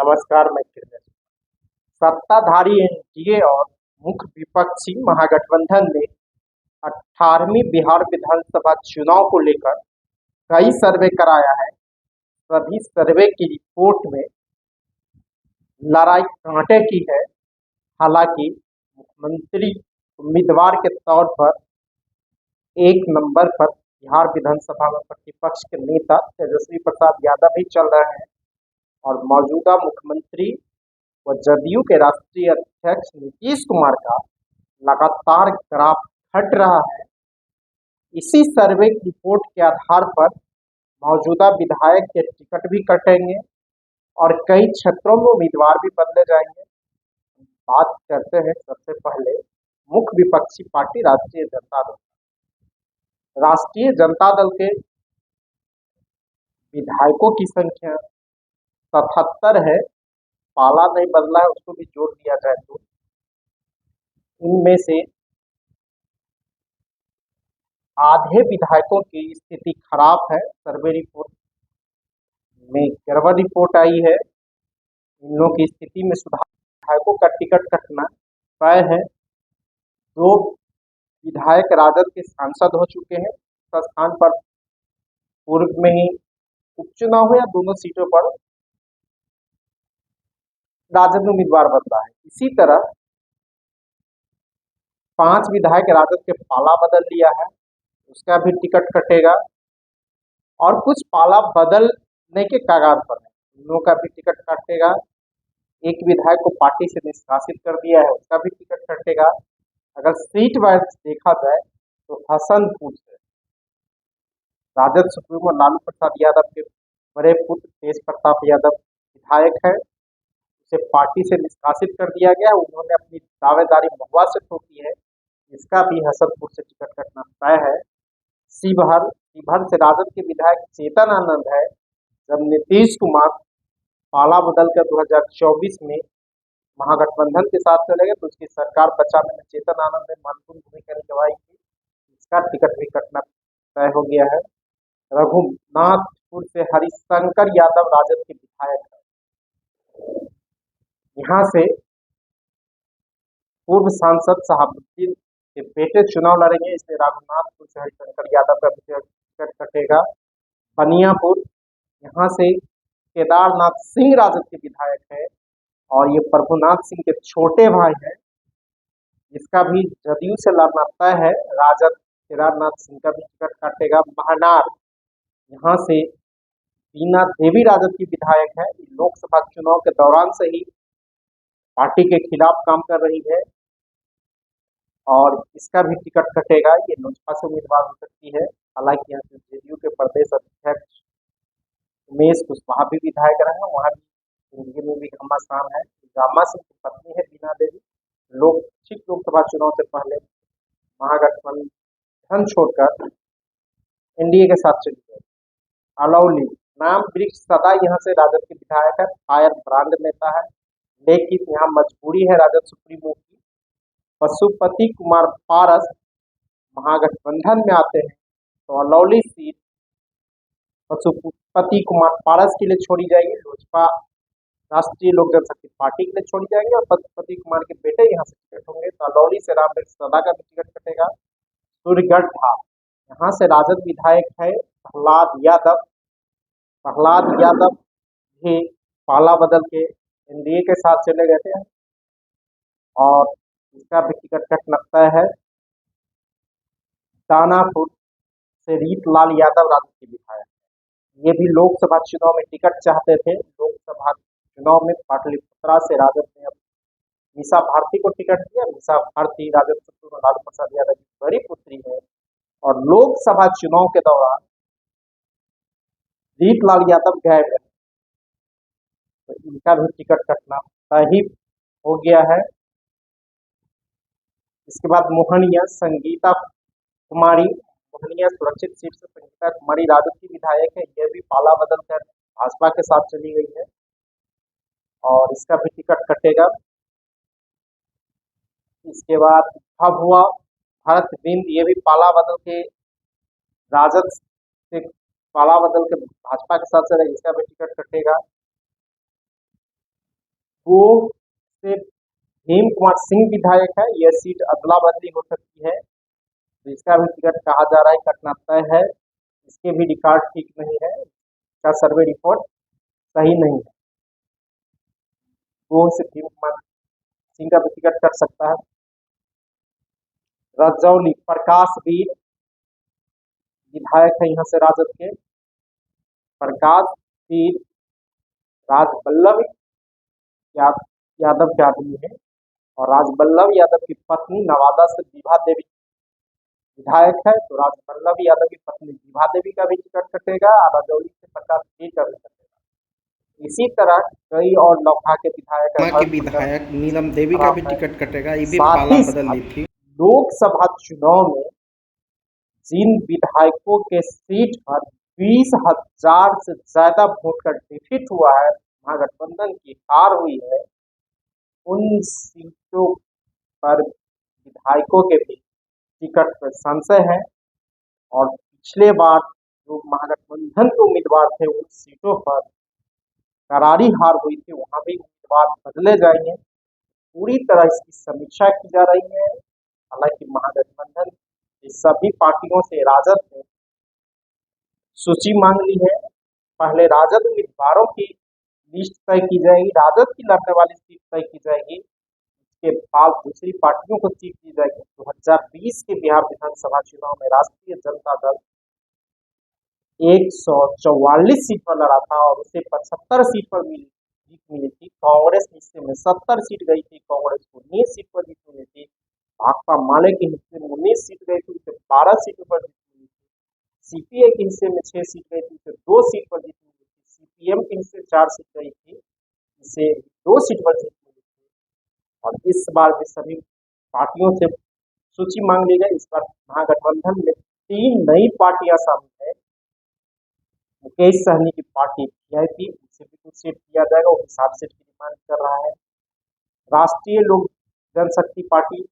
नमस्कार मित्र। सत्ताधारी एनडीए और मुख्य विपक्षी महागठबंधन ने 18वीं बिहार विधानसभा चुनाव को लेकर कई सर्वे कराया है। सभी सर्वे की रिपोर्ट में लड़ाई कांटे की है। हालांकि मुख्यमंत्री उम्मीदवार के तौर पर एक नंबर पर बिहार विधानसभा में प्रतिपक्ष के नेता तेजस्वी प्रसाद यादव ही चल रहे हैं और मौजूदा मुख्यमंत्री व जदयू के राष्ट्रीय अध्यक्ष नीतीश कुमार का लगातार ग्राफ घट रहा है। इसी सर्वे की रिपोर्ट के आधार पर मौजूदा विधायक के टिकट भी कटेंगे और कई क्षेत्रों में उम्मीदवार भी बदले जाएंगे। बात करते हैं सबसे पहले मुख्य विपक्षी पार्टी राष्ट्रीय जनता दल। राष्ट्रीय जनता दल के विधायकों की संख्या 77 है। पाला नहीं बदला है, उसको भी जोड़ दिया जाए तो इनमें से आधे विधायकों की स्थिति खराब है। सर्वे रिपोर्ट में गड़बड़ रिपोर्ट आई है। इन लोगों की स्थिति में सुधार, विधायकों का टिकट कटना तय है। 2 विधायक राजद के सांसद हो चुके हैं। इस स्थान पर पूर्व में ही उपचुनाव हुआ, दोनों सीटों पर राजद उम्मीदवार बदला है। इसी तरह 5 विधायक राजद के पाला बदल लिया है, उसका भी टिकट कटेगा और कुछ पाला बदलने के कगार पर है, उन लोगों का भी टिकट कटेगा। एक विधायक को पार्टी से निष्कासित कर दिया है, उसका भी टिकट कटेगा। अगर सीट वाइज देखा जाए तो हसनपुर से राजद सुप्रीमो लालू प्रसाद यादव के बड़े पुत्र तेज प्रताप यादव विधायक है, उसे पार्टी से निष्कासित कर दिया गया। उन्होंने अपनी दावेदारी महुआ से ठोकी है, इसका भी हसनपुर से टिकट कटना तय है। शिवहर से राजद के विधायक चेतन आनंद है। जब नीतीश कुमार पाला बदल कर 2024 में महागठबंधन के साथ चले गए तो उसकी सरकार बचाने में चेतन आनंद ने महत्वपूर्ण भूमिका निभाई थी, इसका टिकट भी कटना तय हो गया है। रघुनाथपुर से हरिशंकर यादव राजद के विधायक है। यहाँ से पूर्व सांसद शहाबुद्दीन के बेटे चुनाव लड़ेंगे, इसलिए रघुनाथपुर से हरिशंकर यादव का टिकट कटेगा। बनियापुर, यहाँ से केदारनाथ सिंह राजद के विधायक है और ये प्रभुनाथ सिंह के छोटे भाई हैं, इसका भी जदयू से लड़ना तय है। राजद केदारनाथ सिंह का भी टिकट काटेगा। महनार, यहाँ से बीना देवी राजद की विधायक है, लोकसभा चुनाव के दौरान से ही पार्टी के खिलाफ काम कर रही है और इसका भी टिकट कटेगा। ये लोजपा से उम्मीदवार हो सकती है। हालांकि यहाँ से जेडीयू के प्रदेश अध्यक्ष उमेश कुशवाहा भी विधायक रहे, वहाँ भी जिंदगी में भी घमासान है। गामा सिंह की पत्नी है बीना देवी, लोकसभा चुनाव से पहले महागठबंधन छोड़कर एनडीए के साथ चली गई। अलौली, नाम वृक्ष सदा यहाँ से राजद के विधायक है, फायर ब्रांड नेता है, लेकिन यहाँ मजबूरी है राजद सुप्रीमो की। पशुपति कुमार पारस महागठबंधन में आते हैं तो अलौली सीट पशुपति कुमार पारस के लिए छोड़ी जाएगी, लोजपा राष्ट्रीय लोक जनशक्ति पार्टी के लिए छोड़ी जाएगी और पशुपति कुमार के बेटे यहाँ से टिकट होंगे। तो अलौली से राम वृक्ष सदा का भी टिकट कटेगा। सूर्यगढ़ था, यहाँ से राजद विधायक है प्रहलाद यादव। प्रहलाद यादव भी पाला बदल के एनडीए के साथ चले गए थे और इसका भी टिकट कटना तय है। दानापुर से रीतलाल यादव राजद के विधायक, ये भी लोकसभा चुनाव में टिकट चाहते थे। लोकसभा चुनाव में पाटलिपुत्रा से राजद ने अब मीसा भारती को टिकट दिया। मीसा भारती राजद सुप्रीमो लालू प्रसाद यादव की बड़ी पुत्री है और लोकसभा चुनाव के दौरान रीतलाल यादव गायब रहे, तो इनका भी टिकट कटना तय हो गया है। इसके बाद मोहनिया संगीता कुमारी, मोहनिया सुरक्षित सीट से संगीता कुमारी राजद की विधायक है, यह भी पाला बदल कर भाजपा के साथ चली गई है और इसका भी टिकट कटेगा। इसके बाद भभुआ भरत बिंद, ये भी पाला बदल के राजद से पाला बदल के भाजपा के साथ चले, इसका भी टिकट कटेगा। गोह से हेम कुमार सिंह विधायक है, यह सीट अदला बदली हो सकती है, तो इसका भी टिकट कहा जा रहा है कटना तय है। इसके भी रिकॉर्ड ठीक नहीं है, इसका सर्वे रिपोर्ट सही नहीं है। गोह से हेम कुमार सिंह का भी टिकट कट सकता है। रजौली प्रकाश वीर विधायक है यहाँ से राजद के, प्रकाश वीर राजबल्लभ यादव के आदमी है, और राजबल्लभ यादव की पत्नी नवादा से विभा देवी विधायक है, तो राजबल्लभ यादव की पत्नी विभा देवी का भी टिकट कटेगा और रजौली से प्रकाश वीर का भी कटेगा। इसी तरह कई और लोकहा के विधायक नीलम देवी का भी टिकट कटेगा, ये भी साथ पाला ही बदल साथ ली थी। लोकसभा चुनाव में जिन विधायकों के सीट पर 20,000 से ज्यादा वोट का डिफीट हुआ है, महागठबंधन की हार हुई है, उन सीटों पर विधायकों के भी टिकट पर संशय है। और पिछले बार जो महागठबंधन के उम्मीदवार थे उन सीटों पर करारी हार हुई थी, वहां भी उम्मीदवार बदले जाएंगे। पूरी तरह इसकी समीक्षा की जा रही है। हालांकि महागठबंधन की सभी पार्टियों से राजद ने सूची मांग ली है। पहले राजद उम्मीदवारों की लिस्ट तय की जाएगी, राजद की लड़ने वाली सीट तय की जाएगी, उसके बाद दूसरी पार्टियों को सीट दी जाएगी। 2020 के बिहार विधानसभा चुनाव में राष्ट्रीय जनता दल 144 सीट पर लड़ा था और उसे 75 सीट पर जीत मिली थी। कांग्रेस हिस्से में 70 सीट गई थी, कांग्रेस को 19 सीट पर जीत मिली थी। भाकपा माले के हिस्से में 19 सीट गई थी, उसे 12 सीटों पर जीत मिली थी। सीपीए के हिस्से में 6 सीट गई थी, उसे 2 सीट पर जीत मिली थी। सीपीएम के हिस्से 4 सीट गई थी, इसे 2 सीट पर जीत मिली थी। और इस बार भी सभी पार्टियों से सूची मांग ली गई। इस बार महागठबंधन में 3 नई पार्टियां शामिल है। मुकेश सहनी की पार्टी वीआईपी, उसे भी कुछ सीट दिया जाएगा, वो 7 सीट की डिमांड कर रहा है। राष्ट्रीय लोक जनशक्ति पार्टी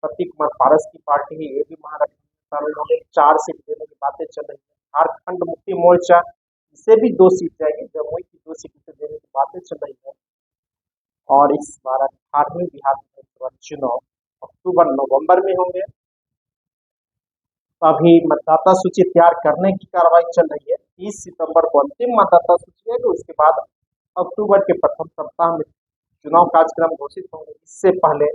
प्रतीक कुमार पारस की पार्टी है, ये भी महागठबंधन शामिल होंगे, 4 सीट देने की बातें चल रही है। झारखंड मुक्ति मोर्चा, इसे भी 2 सीट जाएगी, जमुई की 2 सीट से देने की बातें चल रही है। और इस बार 18वीं बिहार विधानसभा चुनाव अक्टूबर नवंबर में होंगे। अभी मतदाता सूची तैयार करने की कार्रवाई चल रही है। 30 सितंबर को अंतिम मतदाता सूची है, तो उसके बाद अक्टूबर के प्रथम सप्ताह में चुनाव कार्यक्रम घोषित होंगे। इससे पहले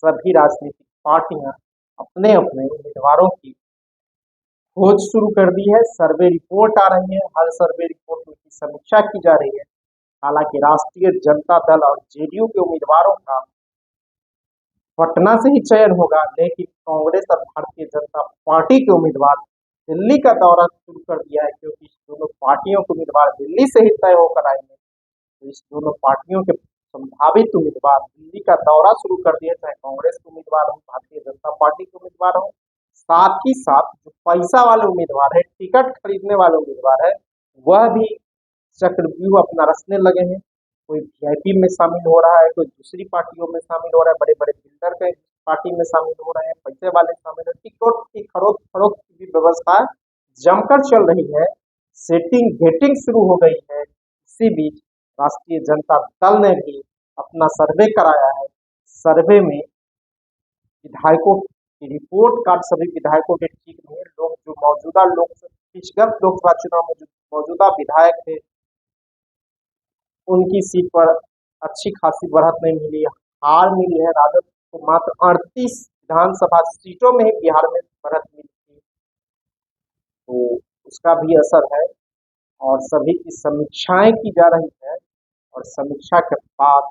सभी राजनीतिक पार्टियां अपने अपने उम्मीदवारों की खोज शुरू कर दी है। सर्वे रिपोर्ट आ रही है, हर सर्वे रिपोर्ट की समीक्षा की जा रही है। हालांकि राष्ट्रीय जनता दल और जेडीयू के उम्मीदवारों का पटना से ही चयन होगा, लेकिन कांग्रेस और भारतीय जनता पार्टी के उम्मीदवार दिल्ली का दौरा शुरू कर दिया है, क्योंकि इस दोनों पार्टियों के उम्मीदवार दिल्ली से ही तय होकर आएंगे। तो इस दोनों पार्टियों के संभावित उम्मीदवार दिल्ली का दौरा शुरू कर दिए, चाहे कांग्रेस के उम्मीदवार हो, भारतीय जनता पार्टी के उम्मीदवार हो। साथ ही साथ जो पैसा वाले उम्मीदवार है, टिकट खरीदने वाले उम्मीदवार है, वह भी चक्रव्यूह अपना रचने लगे हैं। कोई वीआईपी में शामिल हो रहा है, कोई दूसरी पार्टियों में शामिल हो रहा है, बड़े बड़े बिल्डर के पार्टी में शामिल हो रहे हैं, पैसे वाले शामिल है। टिकट की खरोद फरोख्त की भी व्यवस्था जमकर चल रही है, सेटिंग गेटिंग शुरू हो गई है। इसी बीच राष्ट्रीय जनता दल ने भी अपना सर्वे कराया है। सर्वे में विधायकों की रिपोर्ट कार्ड सभी विधायकों के ठीक नहीं है। लोग जो मौजूदा पिछगत लोकसभा चुनाव में जो मौजूदा विधायक थे, उनकी सीट पर अच्छी खासी बढ़त नहीं मिली, हार मिली है। राजद को मात्र 38 विधानसभा सीटों में ही बिहार में बढ़त मिली थी, तो उसका भी असर है। और सभी की समीक्षाएं की जा रही है, और समीक्षा के बाद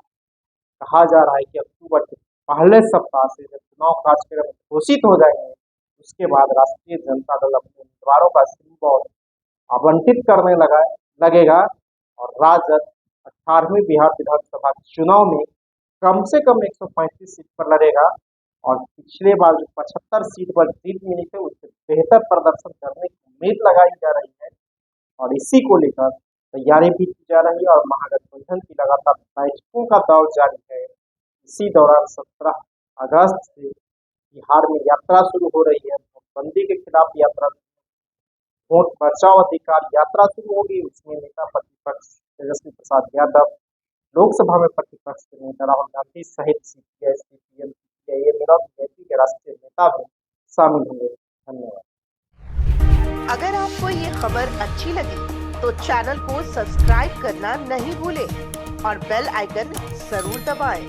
कहा जा रहा है कि अक्टूबर के पहले सप्ताह से जब चुनाव कार्यक्रम घोषित हो जाएंगे, उसके बाद राष्ट्रीय जनता दल अपने उम्मीदवारों का सिंबल आवंटित करने लगेगा, और राजद 18वीं बिहार विधानसभा चुनाव में कम से कम 135 सीट पर लड़ेगा, और पिछले बार जो 75 सीट पर जीत मिली थी, उससे बेहतर प्रदर्शन करने की उम्मीद लगाई जा रही है। और इसी को लेकर तैयारी भी की जा रही है, और महागठबंधन की लगातार बैठकों का दौर जारी है। इसी दौरान 17 अगस्त से बिहार में यात्रा शुरू हो रही है, नोटबंदी के खिलाफ यात्रा, वोट बचाओ अधिकार यात्रा शुरू होगी। उसमें नेता प्रतिपक्ष तेजस्वी प्रसाद यादव लोकसभा में प्रतिपक्ष के नेता राहुल गांधी सहित सीपीआई, सीपीएम, सीपीआई और बीजेपी के राष्ट्रीय नेता भी शामिल हुए। धन्यवाद। अगर आपको ये खबर अच्छी लगी तो चैनल को सब्सक्राइब करना नहीं भूलें और बेल आइकन जरूर दबाएं।